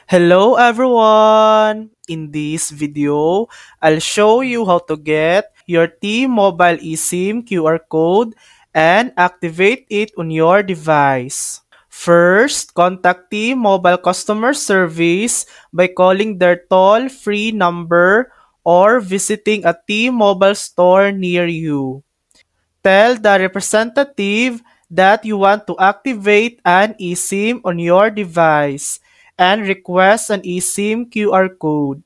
Hello everyone! In this video, I'll show you how to get your T-Mobile eSIM QR code and activate it on your device. First, contact T-Mobile customer service by calling their toll-free number or visiting a T-Mobile store near you. Tell the representative that you want to activate an eSIM on your device and request an eSIM QR code.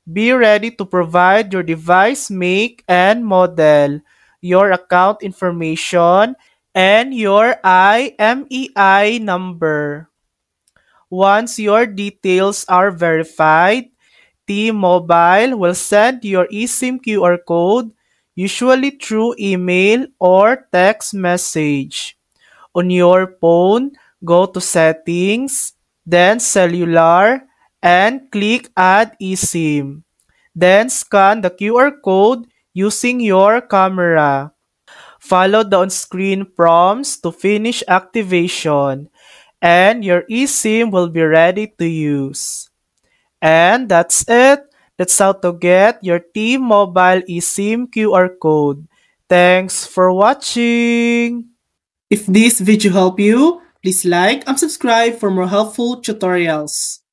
Be ready to provide your device make and model, your account information, and your IMEI number. Once your details are verified, T-Mobile will send your eSIM QR code, usually through email or text message. On your phone, go to Settings, then Cellular, and click Add eSIM. Then scan the QR code using your camera. Follow the on-screen prompts to finish activation, and your eSIM will be ready to use. And that's it. That's how to get your T-Mobile eSIM QR code. Thanks for watching. If this video helped you, please like and subscribe for more helpful tutorials.